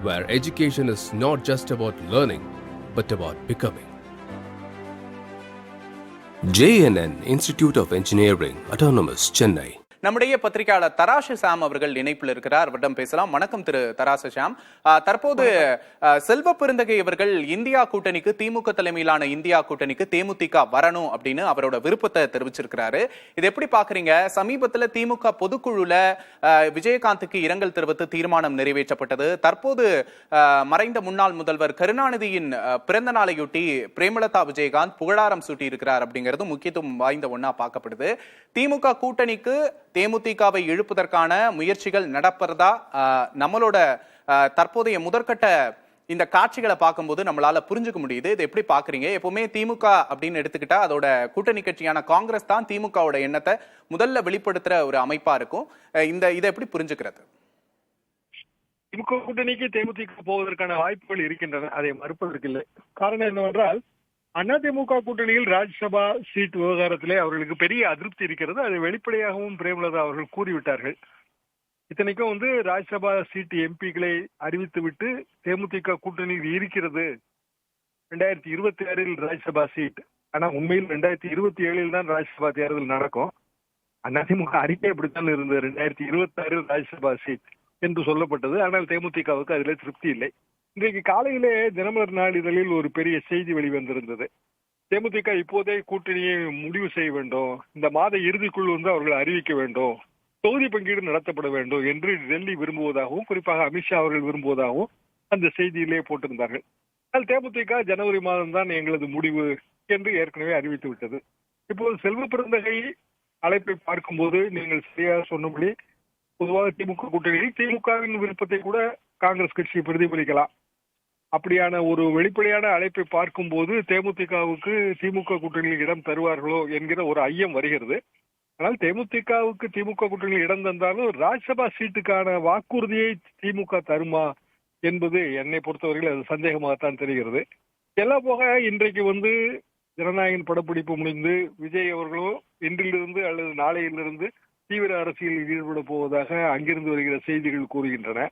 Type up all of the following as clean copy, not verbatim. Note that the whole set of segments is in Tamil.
where education is not just about learning, but about becoming. JNN Institute of Engineering, Autonomous, Chennai. நம்முடைய பத்திரிகையாளர் தராசு சாம் அவர்கள் இணைப்பில் இருக்கிறார். அவரிடம் பேசலாம். வணக்கம் திரு தராசு சாம். தற்போது செல்வ பெருந்தகை அவர்கள் இந்தியா கூட்டணிக்கு, திமுக தலைமையிலான இந்தியா கூட்டணிக்கு தேமுதிக வரணும் அப்படின்னு அவரோட விருப்பத்தை தெரிவிச்சிருக்கிறாரு. இது எப்படி பாக்குறீங்க? சமீபத்தில் திமுக பொதுக்குழுல விஜயகாந்துக்கு இரங்கல் தெரிவித்து தீர்மானம் நிறைவேற்றப்பட்டது. தற்போது மறைந்த முன்னாள் முதல்வர் கருணாநிதியின் பிறந்த நாளையொட்டி பிரேமலதா விஜயகாந்த் புகழாரம் சூட்டி இருக்கிறார் அப்படிங்கிறது முக்கியத்துவம் வாய்ந்த ஒன்னா பார்க்கப்படுது. திமுக கூட்டணிக்கு தேமுதிகவை இழுப்பதற்கான முயற்சிகள் நடப்பதா? நம்மளோட தற்போதைய முதற்கட்ட இந்த காட்சிகளை பார்க்கும்போது நம்மளால புரிஞ்சுக்க முடியுது. இதை எப்படி பாக்குறீங்க? எப்பவுமே திமுக அப்படின்னு எடுத்துக்கிட்டா அதோட கூட்டணி கட்சியான காங்கிரஸ் தான் திமுகவோட எண்ணத்தை முதல்ல வெளிப்படுத்துற ஒரு அமைப்பா இருக்கும். இதை எப்படி புரிஞ்சுக்கிறது? திமுக கூட்டணிக்கு தேமுதிக போவதற்கான வாய்ப்புகள் இருக்கின்றன, அதை மறுப்பதற்கு இல்லை. காரணம் என்னவென்றால், அதிமுக கூட்டணியில் ராஜ்யசபா சீட் விவகாரத்திலே அவர்களுக்கு பெரிய அதிருப்தி இருக்கிறது. அதை வெளிப்படையாகவும் பிரேமலதா அவர்கள் கூறிவிட்டார்கள். இத்தனைக்கும் ராஜ்யசபா சீட் எம்பிக்களை அறிவித்து விட்டு தேமுதிக கூட்டணியில் இருக்கிறது 2026 ராஜ்யசபா சீட். ஆனா உண்மையில் 2027 தான் ராஜ்யசபா தேர்தல் நடக்கும். அதிமுக அறிக்கை அப்படித்தான் இருந்தது, 2026 ராஜ்யசபா சீட் என்று சொல்லப்பட்டது. ஆனால் தேமுதிகவுக்கு அதில் திருப்தி இல்லை. இன்றைக்கு காலையிலே தினமலர் நாளிதழில் ஒரு பெரிய செய்தி வெளிவந்திருந்தது. தேமுதிக இப்போதே கூட்டணியை முடிவு செய்ய வேண்டும், இந்த மாத இறுதிக்குள் அவர்கள் அறிவிக்க வேண்டும், தொகுதி பங்கீடு நடத்தப்பட வேண்டும் என்று டெல்லி விரும்புவதாகவும், குறிப்பாக அமித்ஷா அவர்கள் விரும்புவதாகவும் அந்த செய்தியிலே போட்டிருந்தார்கள். ஆனால் தேமுதிக ஜனவரி மாதம் தான் எங்களது முடிவு என்று ஏற்கனவே அறிவித்து விட்டது. இப்போது செல்வ பெருந்தகை அழைப்பை பார்க்கும்போது நீங்கள் சரியாக சொன்னபடி பொதுவாக திமுக கூட்டணியில் திமுகவின் விருப்பத்தை கூட காங்கிரஸ் கட்சி பிரதிபலிக்கலாம். அப்படியான ஒரு வெளிப்படையான அழைப்பை பார்க்கும்போது தேமுதிகவுக்கு திமுக கூட்டணியில் இடம் தருவார்களோ என்கிற ஒரு ஐயம் வருகிறது. ஆனால் தேமுதிகவுக்கு திமுக கூட்டணியில் இடம் தந்தாலும் ராஜ்யசபா சீட்டுக்கான வாக்குறுதியை திமுக தருமா என்பது என்னை பொறுத்தவரையில் அது சந்தேகமாகத்தான் தெரிகிறது. எல்லாம் போக இன்றைக்கு ஜனநாயகன் படப்பிடிப்பு முடிந்து விஜய் அவர்களோ இன்றிலிருந்து அல்லது நாளையிலிருந்து தீவிர அரசியலில் ஈடுபட போவதாக அங்கிருந்து வருகிற செய்திகள் கூறுகின்றன.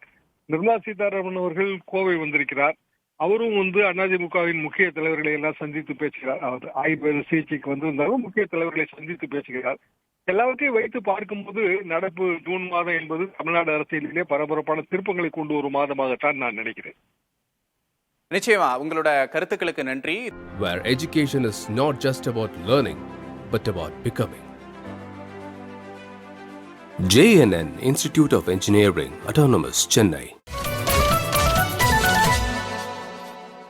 நிர்மலா சீதாராமன் அவர்கள் கோவை வந்திருக்கிறார். அவரும் அதிமுகவின் முக்கிய தலைவர்களை எல்லாம் சந்தித்து பேசுகிறார். அவர் ஆய்வு சிகிச்சைக்கு வந்திருந்தாலும் முக்கிய தலைவர்களை சந்தித்து பேசுகிறார். எல்லாவற்றையும் வைத்து பார்க்கும்போது நடப்பு ஜூன் மாதம் என்பது தமிழ்நாடு அரசியலிலே பரபரப்பான திருப்பங்களை கொண்டு ஒரு மாதமாகத்தான் நான் நினைக்கிறேன். நிச்சயமா உங்களோட கருத்துக்களுக்கு நன்றி. Where education is not just about learning, but about becoming. JNN Institute of Engineering, Autonomous, Chennai.